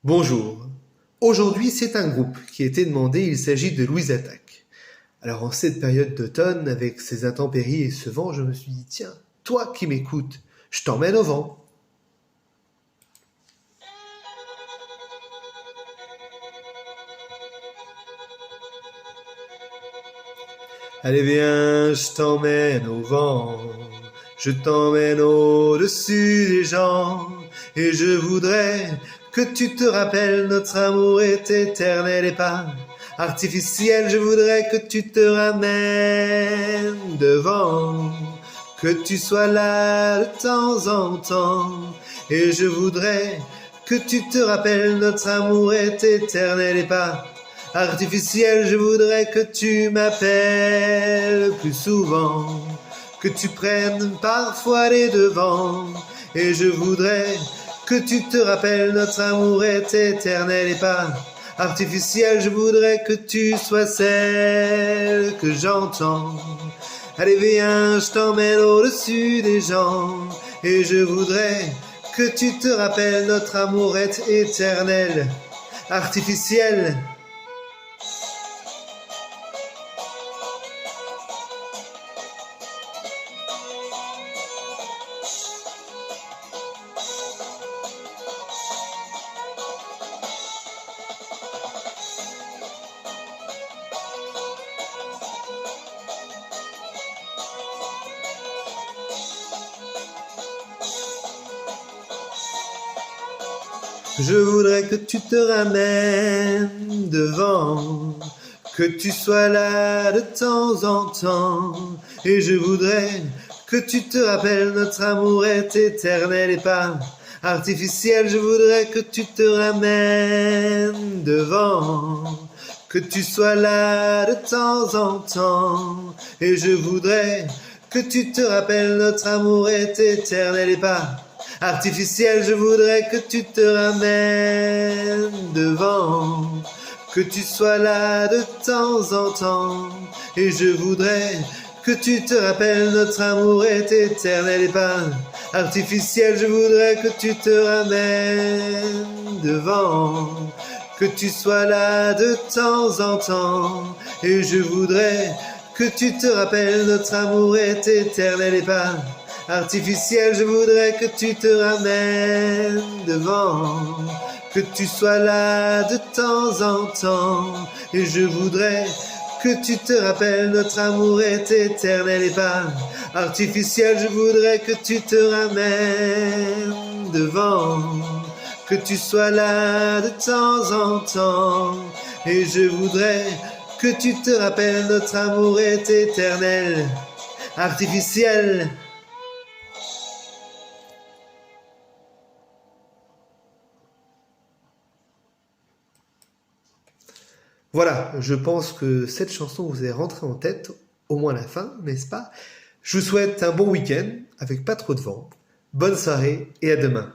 Bonjour. Aujourd'hui, c'est un groupe qui a été demandé, il s'agit de Louise Attaque. Alors en cette période d'automne, avec ces intempéries et ce vent, je me suis dit, tiens, toi qui m'écoutes, je t'emmène au vent. Allez viens, je t'emmène au vent, je t'emmène au-dessus des gens, et je voudrais que tu te rappelles, notre amour est éternel et pas artificiel. Je voudrais que tu te ramènes devant, que tu sois là de temps en temps, et je voudrais que tu te rappelles, notre amour est éternel et pas artificiel. Je voudrais que tu m'appelles plus souvent, que tu prennes parfois les devants, et je voudrais que tu te rappelles, notre amour est éternel et pas artificiel. Je voudrais que tu sois celle que j'entends. Allez viens, je t'emmène au-dessus des gens, et je voudrais que tu te rappelles, notre amour est éternel, artificiel. Je voudrais que tu te ramènes devant, que tu sois là de temps en temps, et je voudrais que tu te rappelles, notre amour est éternel et pas artificiel. Je voudrais que tu te ramènes devant, que tu sois là de temps en temps, et je voudrais que tu te rappelles, notre amour est éternel et pas artificiel. Je voudrais que tu te ramènes devant, que tu sois là de temps en temps, et je voudrais que tu te rappelles, notre amour est éternel et pas artificiel. Je voudrais que tu te ramènes devant, que tu sois là de temps en temps, et je voudrais que tu te rappelles, notre amour est éternel et pas artificiel. Je voudrais que tu te ramènes devant, que tu sois là de temps en temps, et je voudrais que tu te rappelles, notre amour est éternel et pas artificiel. Je voudrais que tu te ramènes devant, que tu sois là de temps en temps, et je voudrais que tu te rappelles, notre amour est éternel, artificiel. Voilà, je pense que cette chanson vous est rentrée en tête, au moins la fin, n'est-ce pas? Je vous souhaite un bon week-end, avec pas trop de vent. Bonne soirée et à demain.